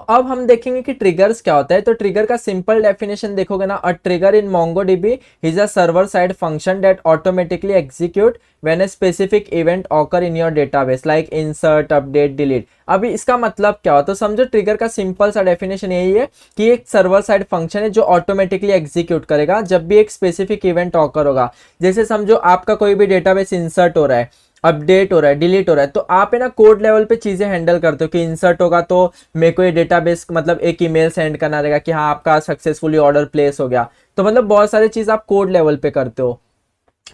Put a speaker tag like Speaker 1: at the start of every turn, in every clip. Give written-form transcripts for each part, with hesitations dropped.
Speaker 1: अब हम देखेंगे कि ट्रिगर्स क्या होता है। तो ट्रिगर का सिंपल डेफिनेशन देखोगे ना, a trigger in MongoDB is a server side function that automatically execute when a specific event occur in your database like insert, update, delete. अभी इसका मतलब क्या होता है, तो समझो ट्रिगर का सिंपल सा डेफिनेशन यही है कि एक सर्वर साइड फंक्शन है जो ऑटोमेटिकली एग्जीक्यूट करेगा जब भी एक स्पेसिफिक इवेंट ऑकर होगा। जैसे समझो आपका कोई भी डेटाबेस इंसर्ट हो रहा है, अपडेट हो रहा है, डिलीट हो रहा है, तो आप है ना कोड लेवल पे चीजें हैंडल करते हो कि इंसर्ट होगा तो मेरे को ये डेटाबेस मतलब एक ईमेल सेंड करना रहेगा कि हाँ आपका सक्सेसफुली ऑर्डर प्लेस हो गया। तो मतलब बहुत सारी चीज आप कोड लेवल पे करते हो,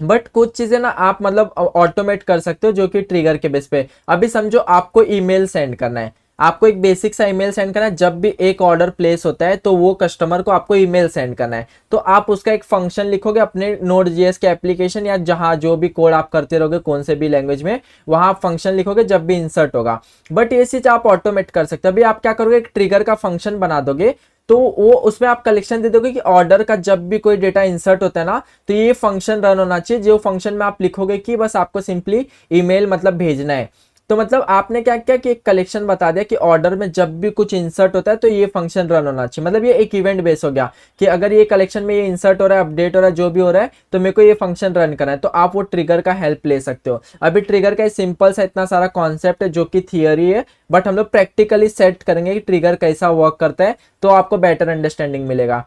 Speaker 1: बट कुछ चीजें ना आप मतलब ऑटोमेट कर सकते हो जो कि ट्रिगर के बेस पे। अभी समझो आपको ईमेल सेंड करना है, आपको एक बेसिक सा ईमेल सेंड करना है, जब भी एक ऑर्डर प्लेस होता है तो वो कस्टमर को आपको ईमेल सेंड करना है, तो आप उसका एक फंक्शन लिखोगे अपने नोड जीएस के एप्लीकेशन या जहां जो भी कोड आप करते रहोगे कौन से भी लैंग्वेज में, वहां आप फंक्शन लिखोगे जब भी इंसर्ट होगा। बट ये चीज आप ऑटोमेट कर सकते हो। अभी आप क्या करोगे, एक ट्रिगर का फंक्शन बना दोगे, तो वो उसमें आप कलेक्शन दे दोगे कि ऑर्डर का जब भी कोई डेटा इंसर्ट होता है ना, तो ये फंक्शन रन होना चाहिए। जो फंक्शन में आप लिखोगे कि बस आपको सिंपली ईमेल मतलब भेजना है। तो मतलब आपने क्या किया कि एक कलेक्शन बता दिया कि ऑर्डर में जब भी कुछ इंसर्ट होता है तो ये फंक्शन रन होना चाहिए। मतलब ये एक इवेंट बेस हो गया कि अगर ये कलेक्शन में ये इंसर्ट हो रहा है, अपडेट हो रहा है, जो भी हो रहा है, तो मेरे को ये फंक्शन रन करना है, तो आप वो ट्रिगर का हेल्प ले सकते हो। अभी ट्रिगर का सिंपल सा इतना सारा कॉन्सेप्ट है जो कि थियरी है, बट हम लोग प्रैक्टिकली सेट करेंगे कि ट्रिगर कैसा वर्क करता है, तो आपको बेटर अंडरस्टैंडिंग मिलेगा।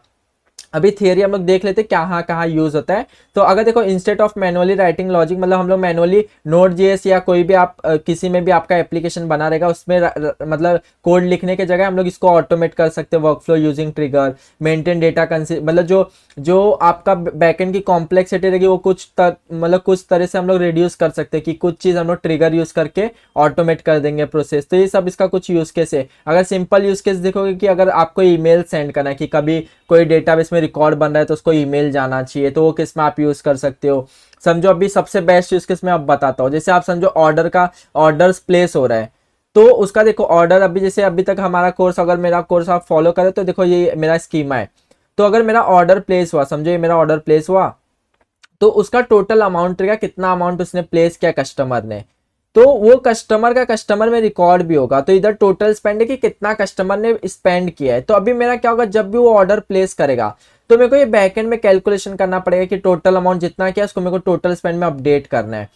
Speaker 1: अभी थियरी हम लोग देख लेते हैं कहाँ कहाँ यूज होता है। तो अगर देखो instead of manually writing logic, मतलब हम लोग मैनुअली नोड जेएस या कोई भी आप किसी में भी आपका एप्लीकेशन बना रहेगा उसमें मतलब कोड लिखने के जगह हम लोग इसको ऑटोमेट कर सकते हैं workflow using trigger. Maintain data मतलब जो जो आपका बैकएंड की कॉम्प्लेक्सिटी रहेगी वो मतलब कुछ तरह से हम लोग रिड्यूस कर सकते हैं कि कुछ चीज हम लोग ट्रिगर यूज करके ऑटोमेट कर देंगे प्रोसेस। तो ये सब इसका कुछ यूज केस है। अगर सिंपल यूज केस देखोगे कि अगर आपको ईमेल सेंड करना है कि कभी कोई डेटाबेस में रिकॉर्ड बन रहा है तो उसको ईमेल जाना चाहिए, तो वो किस में आप यूज कर सकते हो। समझो अभी सबसे बेस्ट यूज केस में आप बताता हूँ। जैसे आप समझो ऑर्डर्स प्लेस हो रहा है, तो उसका देखो ऑर्डर, अभी जैसे अभी तक हमारा कोर्स, अगर मेरा कोर्स आप फॉलो करें तो देखो ये मेरा स्कीमा है। तो अगर मेरा ऑर्डर प्लेस हुआ, समझो ये मेरा ऑर्डर प्लेस हुआ, तो उसका टोटल अमाउंट रहेगा कितना अमाउंट उसने प्लेस किया कस्टमर ने, तो वो कस्टमर का कस्टमर में रिकॉर्ड भी होगा। तो इधर टोटल स्पेंड है कि कितना कस्टमर ने स्पेंड किया है। तो अभी मेरा क्या होगा, जब भी वो ऑर्डर प्लेस करेगा तो मेरे को ये बैकएंड में कैलकुलेशन करना पड़ेगा कि टोटल अमाउंट जितना किया उसको मेरे को टोटल स्पेंड में अपडेट करना है।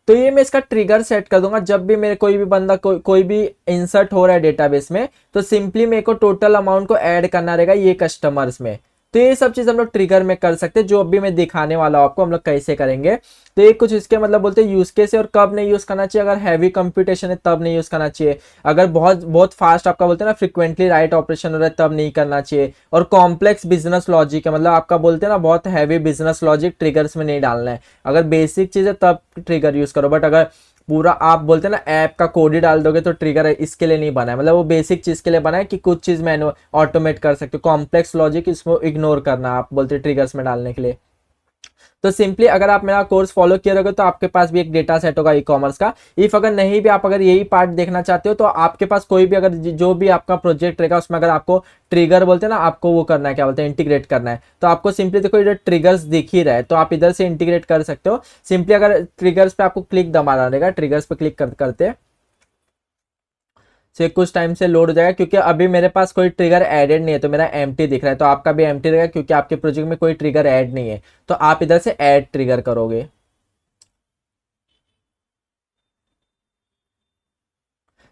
Speaker 1: तो ये मैं इसका ट्रिगर सेट कर दूंगा, जब भी मेरे कोई भी बंदा कोई भी इंसर्ट हो रहा है डेटाबेस में, तो सिंपली मेरे को टोटल अमाउंट को ऐड करना रहेगा ये कस्टमर्स में। तो ये सब चीज हम लोग ट्रिगर में कर सकते हैं, जो अभी मैं दिखाने वाला हूं आपको हम लोग कैसे करेंगे। तो ये कुछ इसके मतलब बोलते हैं यूज केस है, और कब नहीं यूज करना चाहिए, अगर हैवी कंप्यूटेशन है तब नहीं यूज करना चाहिए, अगर बहुत बहुत फास्ट आपका बोलते हैं ना फ्रिक्वेंटली राइट ऑपरेशन हो रहा है तब नहीं करना चाहिए, और कॉम्प्लेक्स बिजनेस लॉजिक है, मतलब आपका बोलते हैं ना बहुत हैवी बिजनेस लॉजिक ट्रिगर्स में नहीं डालना है। अगर बेसिक चीज है तब ट्रिगर यूज करो, बट अगर पूरा आप बोलते हैं ना ऐप का कोड ही डाल दोगे तो ट्रिगर इसके लिए नहीं बना है। मतलब वो बेसिक चीज के लिए बना है कि कुछ चीज मैनुअल ऑटोमेट कर सकते हो, कॉम्प्लेक्स लॉजिक इसको इग्नोर करना आप बोलते ट्रिगर्स में डालने के लिए। तो सिंपली अगर आप मेरा कोर्स फॉलो किए रहोगे तो आपके पास भी एक डेटा सेट होगा ई कॉमर्स का। इफ अगर नहीं भी, आप अगर यही पार्ट देखना चाहते हो तो आपके पास कोई भी अगर जो भी आपका प्रोजेक्ट रहेगा उसमें अगर आपको ट्रिगर बोलते हैं ना, आपको वो करना है, क्या बोलते हैं, इंटीग्रेट करना है, तो आपको सिंपली देखो इधर ट्रिगर्स दिख ही रहा है तो आप इधर से इंटीग्रेट कर सकते हो। सिंपली अगर ट्रिगर्स पे आपको क्लिक दबाना रहेगा, ट्रिगर्स पे क्लिक करते से कुछ टाइम से लोड हो जाएगा, क्योंकि अभी मेरे पास कोई ट्रिगर एडेड नहीं है तो मेरा एम्प्टी दिख रहा है। तो आपका भी एम्प्टी रहेगा क्योंकि आपके प्रोजेक्ट में कोई ट्रिगर ऐड नहीं है, तो आप इधर से ऐड ट्रिगर करोगे।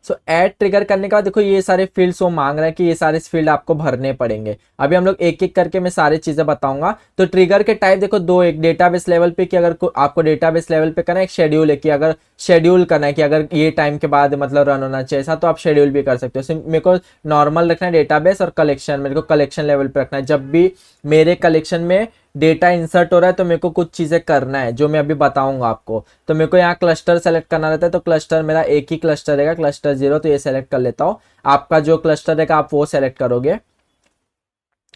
Speaker 1: सो ऐड ट्रिगर करने के बाद देखो ये सारे फील्ड्स वो मांग रहा है कि ये सारे फील्ड आपको भरने पड़ेंगे। अभी हम लोग एक एक करके मैं सारी चीजें बताऊंगा। तो ट्रिगर के टाइप देखो दो, एक डेटाबेस लेवल पे कि अगर आपको डेटाबेस लेवल पे करना है, एक शेड्यूल है कि अगर शेड्यूल करना है कि अगर ये टाइम के बाद मतलब रन होना चाहिए ऐसा, तो आप शेड्यूल भी कर सकते हो। मेरे को नॉर्मल रखना है डेटाबेस, और कलेक्शन मेरे को कलेक्शन लेवल पे रखना है। जब भी मेरे कलेक्शन में डेटा इंसर्ट हो रहा है तो मेरे को कुछ चीजें करना है जो मैं अभी बताऊंगा आपको। तो मेरे को यहाँ क्लस्टर सेलेक्ट करना रहता है, तो क्लस्टर मेरा एक ही क्लस्टर रहेगा, क्लस्टर 0, तो ये सेलेक्ट कर लेता हूँ। आपका जो क्लस्टर रहेगा आप वो सेलेक्ट करोगे।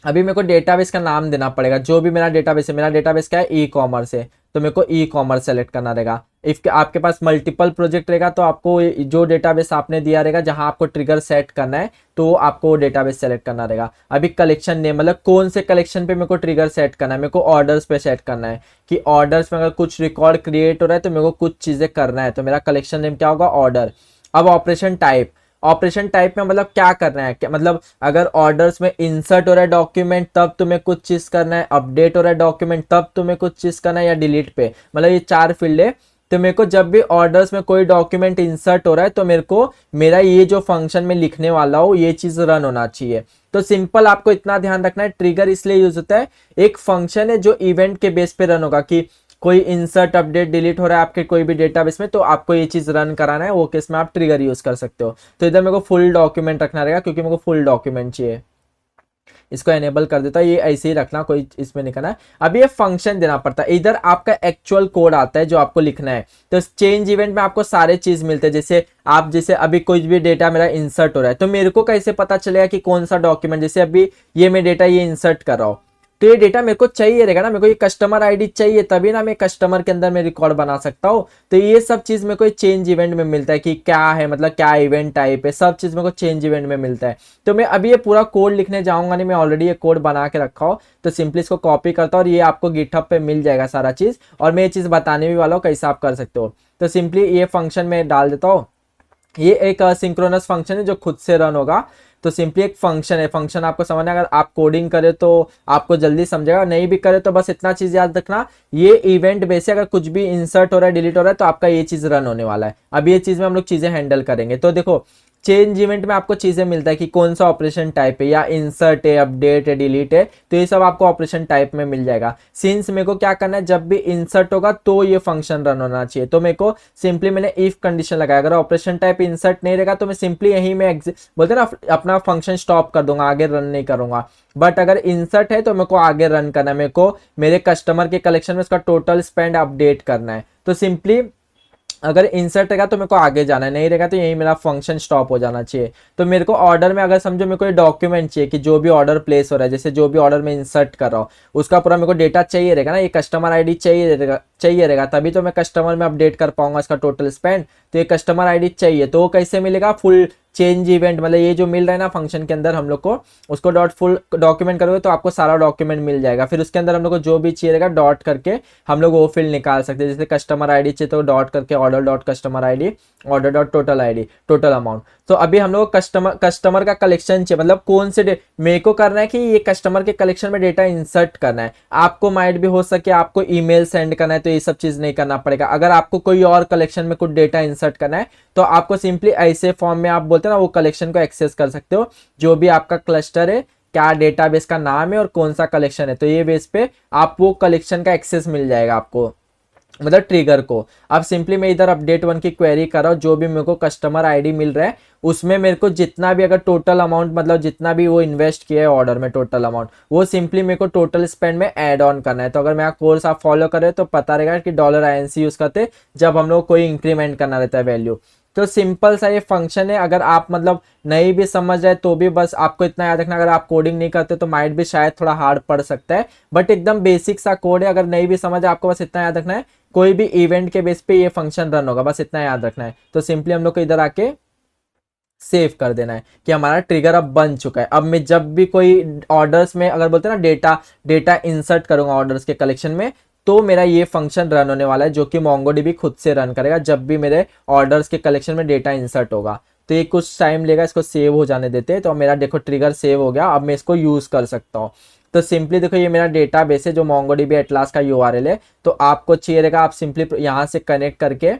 Speaker 1: अभी मेरे को डेटाबेस का नाम देना पड़ेगा, जो भी मेरा डेटाबेस है, मेरा डेटाबेस क्या है, ई कॉमर्स है, तो मेरे को ई कॉमर्स सेलेक्ट करना रहेगा। इफ आपके पास मल्टीपल प्रोजेक्ट रहेगा तो आपको जो डेटाबेस आपने दिया रहेगा जहां आपको ट्रिगर सेट करना है तो आपको डेटाबेस सेलेक्ट करना रहेगा। अभी कलेक्शन नेम, मतलब कौन से कलेक्शन पे मेरे को ट्रिगर सेट करना है, मेरे को ऑर्डर्स पे सेट करना है कि ऑर्डर्स में अगर कुछ रिकॉर्ड क्रिएट हो रहा है तो मेरे को कुछ चीजें करना है, तो मेरा कलेक्शन नेम क्या होगा, ऑर्डर। अब ऑपरेशन टाइप, ऑपरेशन टाइप में मतलब क्या करना है, क्या मतलब अगर ऑर्डर्स में इंसर्ट हो रहा है डॉक्यूमेंट तब तुम्हें कुछ चीज करना है, अपडेट हो रहा है डॉक्यूमेंट तब तुम्हें कुछ चीज करना है, या डिलीट पे, मतलब ये 4 फील्ड है। तो मेरे को जब भी ऑर्डर्स में कोई डॉक्यूमेंट इंसर्ट हो रहा है तो मेरे को मेरा ये जो फंक्शन में लिखने वाला हो ये चीज रन होना चाहिए। तो सिंपल आपको इतना ध्यान रखना है, ट्रिगर इसलिए यूज होता है, एक फंक्शन है जो इवेंट के बेस पे रन होगा कि कोई इंसर्ट अपडेट डिलीट हो रहा है आपके कोई भी डेटाबेस में, तो आपको ये चीज रन कराना है, वो केस में आप ट्रिगर यूज कर सकते हो। तो इधर मेरे को फुल डॉक्यूमेंट रखना रहेगा क्योंकि मेरे को फुल डॉक्यूमेंट चाहिए। इसको एनेबल कर देता है, ये ऐसे ही रखना, कोई इसमें नहीं करना है। अब ये फंक्शन देना पड़ता है, इधर आपका एक्चुअल कोड आता है जो आपको लिखना है। तो चेंज इवेंट में आपको सारे चीज मिलते हैं, जैसे आप जैसे अभी कोई भी डेटा मेरा इंसर्ट हो रहा है तो मेरे को कैसे पता चलेगा कि कौन सा डॉक्यूमेंट, जैसे अभी ये मैं डेटा ये इंसर्ट कर रहा हूँ तो ये डेटा मेरे को चाहिए रहेगा ना, मेरे को ये कस्टमर आईडी चाहिए तभी ना मैं कस्टमर के अंदर मैं रिकॉर्ड बना सकता हूँ। तो ये सब चीज मेरे को चेंज इवेंट में मिलता है कि क्या है, मतलब क्या इवेंट टाइप है, सब चीज मेरे को चेंज इवेंट में मिलता है। तो मैं अभी ये पूरा कोड लिखने जाऊंगा नहीं, मैं ऑलरेडी ये कोड बना के रखा हूँ। तो सिंपली इसको कॉपी करता हूँ और ये आपको गिटहब पे मिल जाएगा सारा चीज, और मैं ये चीज बताने भी वाला हूँ कैसे आप कर सकते हो। तो सिंपली ये फंक्शन में डाल देता हूँ, ये एक सिंक्रोनस फंक्शन है जो खुद से रन होगा। तो सिंपली एक फंक्शन है, फंक्शन आपको समझना, अगर आप कोडिंग करें तो आपको जल्दी समझेगा, नहीं भी करे तो बस इतना चीज याद रखना, ये इवेंट बेस है, अगर कुछ भी इंसर्ट हो रहा है डिलीट हो रहा है तो आपका ये चीज रन होने वाला है। अब ये चीज में हम लोग चीजें हैंडल करेंगे। तो देखो चेंज इवेंट में आपको चीजें मिलता है कि कौन सा ऑपरेशन टाइप है, या इंसर्ट है, अपडेट है, डिलीट है, तो ये सब आपको ऑपरेशन टाइप में मिल जाएगा। सिंस मेरे को क्या करना है, जब भी इंसर्ट होगा तो ये फंक्शन रन होना चाहिए, तो मेरे को सिंपली मैंने इफ कंडीशन लगाया, अगर ऑपरेशन टाइप इंसर्ट नहीं रहेगा तो मैं सिंपली यही में बोलते ना अपना फंक्शन स्टॉप कर दूंगा, आगे रन नहीं करूंगा। बट अगर इंसर्ट है तो मेरे को आगे रन करना है, मेरे को मेरे कस्टमर के कलेक्शन में उसका टोटल स्पेंड अपडेट करना है। तो सिंपली अगर इंसर्ट रहेगा तो मेरे को आगे जाना है, नहीं रहेगा तो यही मेरा फंक्शन स्टॉप हो जाना चाहिए। तो मेरे को ऑर्डर में अगर समझो मेरे को डॉक्यूमेंट चाहिए कि जो भी ऑर्डर प्लेस हो रहा है, जैसे जो भी ऑर्डर में इंसर्ट कर रहा हूँ उसका पूरा मेरे को डेटा चाहिए रहेगा ना, ये कस्टमर आईडी चाहिए रहेगा तभी तो मैं कस्टमर में अपडेट कर पाऊंगा इसका टोटल स्पेंड। तो ये कस्टमर आईडी चाहिए, तो वो कैसे मिलेगा, फुल चेंज इवेंट, मतलब ये जो मिल रहा है ना फंक्शन के अंदर हम लोग को, उसको डॉट फुल डॉक्यूमेंट करोगे तो आपको सारा डॉक्यूमेंट मिल जाएगा। फिर उसके अंदर हम लोग को जो भी चाहिए रहेगा डॉट करके हम लोग वो फील्ड निकाल सकते हैं, जैसे कस्टमर आईडी चाहिए तो डॉट करके order dot customer ID, order dot total ID, total amount. तो अभी हम लोग कस्टमर का कलेक्शन चाहिए, मतलब कौन से मेरे को करना है कि ये कस्टमर के कलेक्शन में डेटा इंसर्ट करना है। आपको माइट भी हो सके आपको ईमेल सेंड करना है तो ये सब चीज नहीं करना पड़ेगा। अगर आपको कोई और कलेक्शन में कुछ डेटा इंसर्ट करना है तो आपको सिंपली ऐसे फॉर्म में आप बोलते हैं ना वो कलेक्शन को एक्सेस कर सकते हो, जो भी आपका क्लस्टर है, क्या डेटाबेस का नाम है और कौन सा कलेक्शन है, तो ये बेस पे आप वो कलेक्शन का एक्सेस मिल जाएगा आपको, मतलब ट्रिगर को। अब सिंपली मैं इधर अपडेट 1 की क्वेरी कर रहा हूँ, जो भी मेरे को कस्टमर आईडी मिल रहा है उसमें मेरे को जितना भी अगर टोटल अमाउंट, मतलब जितना भी वो इन्वेस्ट किया है ऑर्डर में टोटल अमाउंट, वो सिंपली मेरे को टोटल स्पेंड में ऐड ऑन करना है। तो अगर मेरा कोर्स आप फॉलो करें तो पता रहेगा कि $INC यूज करते जब हम लोग कोई इंक्रीमेंट करना रहता है वैल्यू। तो सिंपल सा ये फंक्शन है, अगर आप मतलब नहीं भी समझ रहे तो भी बस आपको इतना याद रखना, अगर आप कोडिंग नहीं करते तो माइट भी शायद थोड़ा हार्ड पड़ सकता है, बट एकदम बेसिक सा कोड है। अगर नहीं भी समझ आपको बस इतना याद रखना है, कोई भी इवेंट के बेस पे ये फंक्शन रन होगा, बस इतना याद रखना है। तो सिंपली हम लोग को इधर आके सेव कर देना है कि हमारा ट्रिगर अब बन चुका है। अब मैं जब भी कोई ऑर्डर्स में अगर बोलते हैं ना डेटा इंसर्ट करूंगा ऑर्डर्स के कलेक्शन में, तो मेरा ये फंक्शन रन होने वाला है जो कि MongoDB खुद से रन करेगा जब भी मेरे ऑर्डर्स के कलेक्शन में डेटा इंसर्ट होगा। तो ये कुछ टाइम लेगा, इसको सेव हो जाने देते हैं। तो मेरा देखो ट्रिगर सेव हो गया, अब मैं इसको यूज कर सकता हूँ। तो सिंपली देखो ये मेरा डेटा बेस है जो MongoDB एटलास का URL है। तो आपको चाहिए रहेगा आप सिंपली यहाँ से कनेक्ट करके,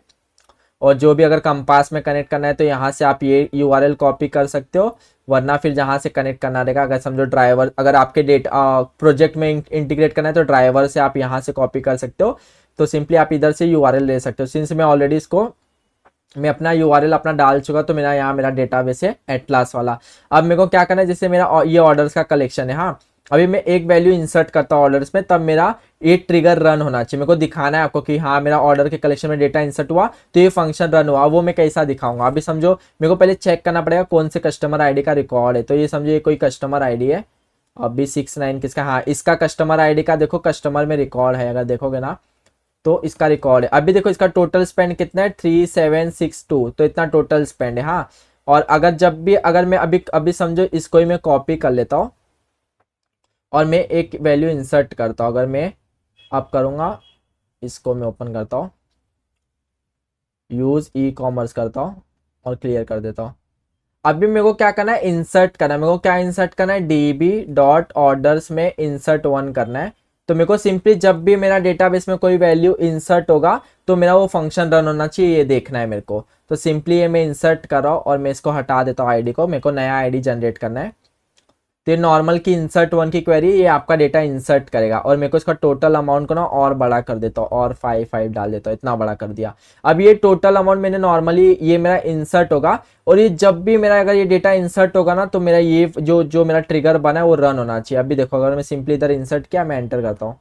Speaker 1: और जो भी अगर कंपास में कनेक्ट करना है तो यहाँ से आप ये URL कॉपी कर सकते हो, वरना फिर जहाँ से कनेक्ट करना रहेगा, अगर समझो ड्राइवर, अगर आपके प्रोजेक्ट में इंटीग्रेट करना है तो ड्राइवर से आप यहाँ से कॉपी कर सकते हो। तो सिंपली आप इधर से URL ले सकते हो। सिंस मैं ऑलरेडी इसको मैं अपना URL अपना डाल चुका, तो मेरा यहाँ मेरा डेटाबेस है एटलास वाला। अब मेरे को क्या करना है, जैसे मेरा ये ऑर्डर्स का कलेक्शन है, हाँ अभी मैं एक वैल्यू इंसर्ट करता हूँ ऑर्डर्स में, तब मेरा ये ट्रिगर रन होना चाहिए। मेरे को दिखाना है आपको कि हाँ मेरा ऑर्डर के कलेक्शन में डेटा इंसर्ट हुआ तो ये फंक्शन रन हुआ। वो मैं कैसा दिखाऊंगा, अभी समझो मेरे को पहले चेक करना पड़ेगा कौन से कस्टमर आईडी का रिकॉर्ड है। तो ये समझो ये कोई कस्टमर आईडी है, अभी 69 किसका, हाँ इसका कस्टमर आईडी का देखो कस्टमर में रिकॉर्ड है, अगर देखोगे ना तो इसका रिकॉर्ड है। अभी देखो इसका टोटल स्पेंड कितना है 3762, तो इतना टोटल स्पेंड है। हाँ और अगर जब भी अगर मैं अभी अभी समझो इसको ही मैं कॉपी कर लेता हूँ और मैं एक वैल्यू इंसर्ट करता हूँ, अगर मैं अब करूँगा इसको मैं ओपन करता हूँ, यूज़ ई कॉमर्स करता हूँ और क्लियर कर देता हूँ। अभी मेरे को क्या करना है, इंसर्ट करना है। मेरे को क्या इंसर्ट करना है, db डॉट ऑर्डर्स में इंसर्ट 1 करना है। तो मेरे को सिंपली जब भी मेरा डेटाबेस में कोई वैल्यू इंसर्ट होगा तो मेरा वो फंक्शन रन होना चाहिए, ये देखना है मेरे को। तो सिंपली ये मैं इंसर्ट कर रहा हूँ और मैं इसको हटा देता हूँ आईडी को, मेरे को नया आईडी जनरेट करना है। तो ये नॉर्मल की इंसर्ट 1 की क्वेरी, ये आपका डेटा इंसर्ट करेगा और मेरे को इसका टोटल अमाउंट को ना और बड़ा कर देता हूँ, और 5 डाल देता हूँ, इतना बड़ा कर दिया। अब ये टोटल अमाउंट मैंने नॉर्मली, ये मेरा इंसर्ट होगा और ये जब भी मेरा अगर ये डेटा इंसर्ट होगा ना तो मेरा ये जो मेरा ट्रिगर बना है वो रन होना चाहिए। अभी देखो अगर मैं सिंपली इधर इंसर्ट किया, मैं एंटर करता हूँ,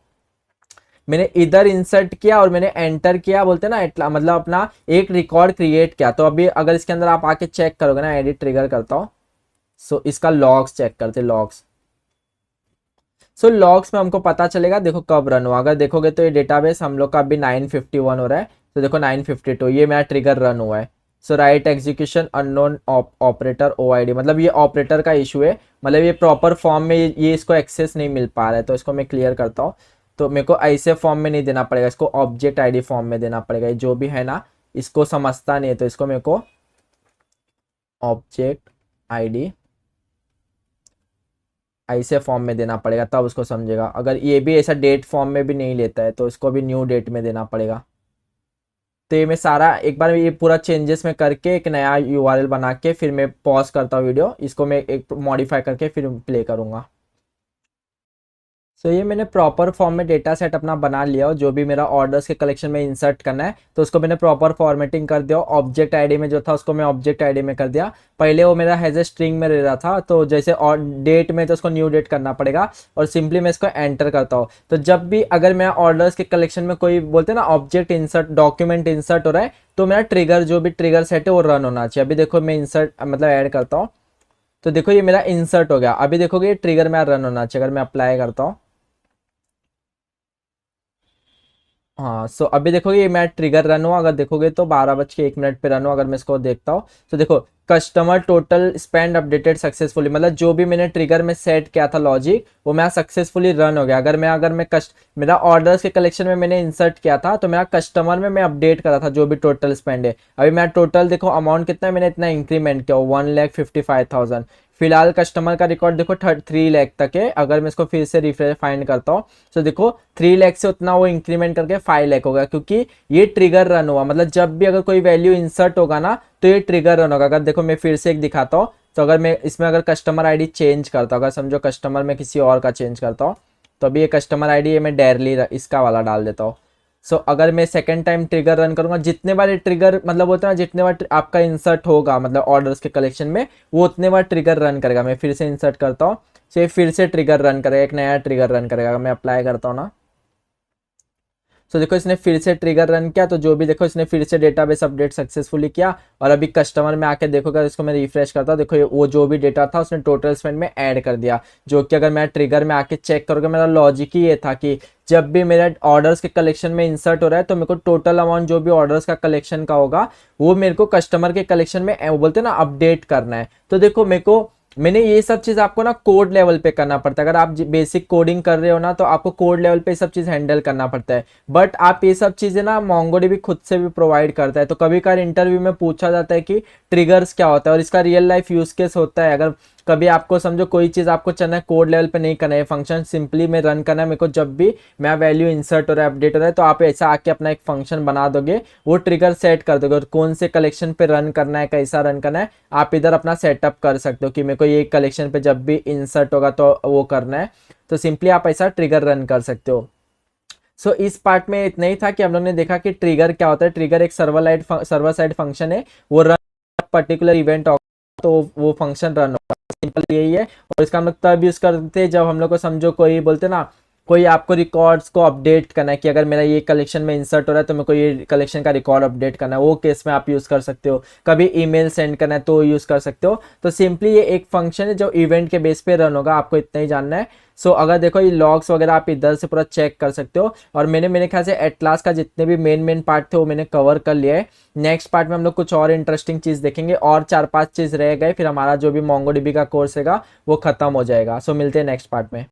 Speaker 1: मैंने इधर इंसर्ट किया और मैंने एंटर किया, बोलते ना मतलब अपना एक रिकॉर्ड क्रिएट किया। तो अभी अगर इसके अंदर आप आके चेक करोगे ना, एडिट ट्रिगर करता हूँ, सो इसका लॉग्स चेक करते, लॉग्स। सो लॉग्स में हमको पता चलेगा देखो कब रन हुआ। अगर देखोगे तो ये डेटाबेस हम लोग का अभी 951 हो रहा है, तो देखो 952 ये मेरा ट्रिगर रन हुआ है। So right execution unknown operator OID, मतलब ये ऑपरेटर का इशू है, मतलब ये प्रॉपर फॉर्म में ये इसको एक्सेस नहीं मिल पा रहा है। तो इसको मैं क्लियर करता हूँ। तो मेरे को ऐसे फॉर्म में नहीं देना पड़ेगा, इसको ऑब्जेक्ट ID फॉर्म में देना पड़ेगा। ये जो भी है ना इसको समझता नहीं है, तो इसको मेरे को ऑब्जेक्ट ID ऐसे फॉर्म में देना पड़ेगा, तब उसको समझेगा। अगर ये भी ऐसा डेट फॉर्म में भी नहीं लेता है तो इसको भी न्यू डेट में देना पड़ेगा। तो ये मैं सारा एक बार ये पूरा चेंजेस में करके एक नया URL बना के फिर मैं पॉज करता हूँ वीडियो, इसको मैं एक मॉडिफाई करके फिर प्ले करूँगा। सो ये मैंने प्रॉपर फॉर्म में डेटा सेट अपना बना लिया, और जो भी मेरा ऑर्डर्स के कलेक्शन में इंसर्ट करना है तो उसको मैंने प्रॉपर फॉर्मेटिंग कर दिया। ऑब्जेक्ट आईडी में जो था उसको मैं ऑब्जेक्ट आईडी में कर दिया। पहले वो मेरा हैज ए स्ट्रिंग में रह रहा था, तो जैसे और डेट में तो उसको न्यू डेट करना पड़ेगा, और सिंपली मैं इसको एंटर करता हूँ। तो जब भी अगर मेरा ऑर्डर्स के कलेक्शन में कोई बोलते हैं ना ऑब्जेक्ट इंसर्ट, डॉक्यूमेंट इंसर्ट हो रहा है, तो मेरा ट्रिगर जो भी ट्रिगर सेट है वो रन होना चाहिए। अभी देखो मैं इंसर्ट मतलब ऐड करता हूँ, तो देखो ये मेरा इंसर्ट हो गया। अभी देखोगे ये ट्रिगर मेरा रन होना चाहिए। अगर मैं अप्लाई करता हूँ, हाँ, सो अभी देखोगे ये मैं ट्रिगर रन हुआ। अगर देखोगे तो 12:01 पे रन हुआ। अगर मैं इसको देखता हूँ तो देखो customer total spend updated successfully, मतलब जो भी मैंने ट्रिगर में सेट किया था लॉजिक वो मेरा सक्सेसफुली रन हो गया। अगर मैं मेरा ऑर्डर्स के कलेक्शन में मैंने इंसर्ट किया था तो मेरा कस्टमर में मैं अपडेट करा था जो भी टोटल स्पेंड है। अभी मेरा टोटल देखो अमाउंट कितना है, मैंने इतना इंक्रीमेंट किया 1,55,000। फिलहाल कस्टमर का रिकॉर्ड देखो 3 लाख तक है। अगर मैं इसको फिर से रिफ्रेश फाइंड करता हूँ तो देखो 3 लाख से उतना वो इंक्रीमेंट करके 5 लाख होगा, क्योंकि ये ट्रिगर रन हुआ। मतलब जब भी अगर कोई वैल्यू इंसर्ट होगा ना तो ये ट्रिगर रन होगा। अगर देखो मैं फिर से एक दिखाता हूँ, तो अगर मैं इसमें अगर कस्टमर आईडी चेंज करता हूँ, अगर समझो कस्टमर में किसी और का चेंज करता हूँ, तो अभी ये कस्टमर आईडी ये मैं डेरली इसका वाला डाल देता हूँ। सो अगर मैं सेकंड टाइम ट्रिगर रन करूंगा, जितने बार ट्रिगर मतलब होता है ना, जितने बार आपका इंसर्ट होगा मतलब ऑर्डर्स के कलेक्शन में, वो उतने बार ट्रिगर रन करेगा। मैं फिर से इंसर्ट करता हूँ, तो फिर से ट्रिगर रन करेगा, एक नया ट्रिगर रन करेगा। अगर मैं अप्लाई करता हूँ ना, तो देखो इसने फिर से ट्रिगर रन किया, तो जो भी देखो इसने फिर से डेटाबेस अपडेट सक्सेसफुली किया। और अभी कस्टमर में आके देखोगे, इसको मैं रिफ्रेश करता हूँ, देखो वो जो भी डेटा था उसने टोटल स्पेंड में ऐड कर दिया। जो कि अगर मैं ट्रिगर में आके चेक करोगे, मेरा लॉजिक ही ये था कि जब भी मेरा ऑर्डर्स के कलेक्शन में इंसर्ट हो रहा है तो मेरे को टोटल अमाउंट जो भी ऑर्डर्स का कलेक्शन का होगा वो मेरे को कस्टमर के कलेक्शन में वो बोलते हैं ना अपडेट करना है। तो देखो मैंने ये सब चीज आपको ना कोड लेवल पे करना पड़ता है। अगर आप बेसिक कोडिंग कर रहे हो ना तो आपको कोड लेवल पे सब चीज हैंडल करना पड़ता है। बट आप ये सब चीजें ना MongoDB खुद से भी प्रोवाइड करता है। तो कभी कभार इंटरव्यू में पूछा जाता है कि ट्रिगर्स क्या होता है, और इसका रियल लाइफ यूज केस होता है। अगर कभी आपको समझो कोई चीज आपको चलना है कोड लेवल पे नहीं करना है, फंक्शन सिंपली में रन करना है, मेरे को जब भी मेरा वैल्यू इंसर्ट हो रहा है अपडेट हो रहा है, तो आप ऐसा आके अपना एक फंक्शन बना दोगे, वो ट्रिगर सेट कर दोगे, और कौन से कलेक्शन पे रन करना है, कैसा रन करना है, आप इधर अपना सेटअप कर सकते हो कि मेरे को ये कलेक्शन पे जब भी इंसर्ट होगा तो वो करना है। तो सिंपली आप ऐसा ट्रिगर रन कर सकते हो। सो इस पार्ट में इतना ही था कि हम लोग ने देखा कि ट्रिगर क्या होता है। ट्रिगर एक सर्वर साइड फंक्शन है, वो रन पर्टिकुलर इवेंट होगा तो वो फंक्शन रन होगा, सिंपल यही है। और इसका हम लोग तब यूज करते हैं जब हम लोग को समझो कोई बोलते ना कोई आपको रिकॉर्ड्स को अपडेट करना है, कि अगर मेरा ये कलेक्शन में इंसर्ट हो रहा है तो मेरे को ये कलेक्शन का रिकॉर्ड अपडेट करना है, वो केस में आप यूज़ कर सकते हो। कभी ईमेल सेंड करना है तो यूज़ कर सकते हो। तो सिंपली ये एक फंक्शन है जो इवेंट के बेस पे रन होगा, आपको इतना ही जानना है। सो अगर देखो ये लॉग्स वगैरह आप इधर से पूरा चेक कर सकते हो। और मैंने मेरे ख्याल से एटलास का जितने भी मेन पार्ट थे वो मैंने कवर कर लिया है। नेक्स्ट पार्ट में हम लोग कुछ और इंटरेस्टिंग चीज़ देखेंगे, और 4-5 चीज़ रह गए, फिर हमारा जो भी MongoDB का कोर्स रहेगा वो खत्म हो जाएगा। सो मिलते हैं नेक्स्ट पार्ट में।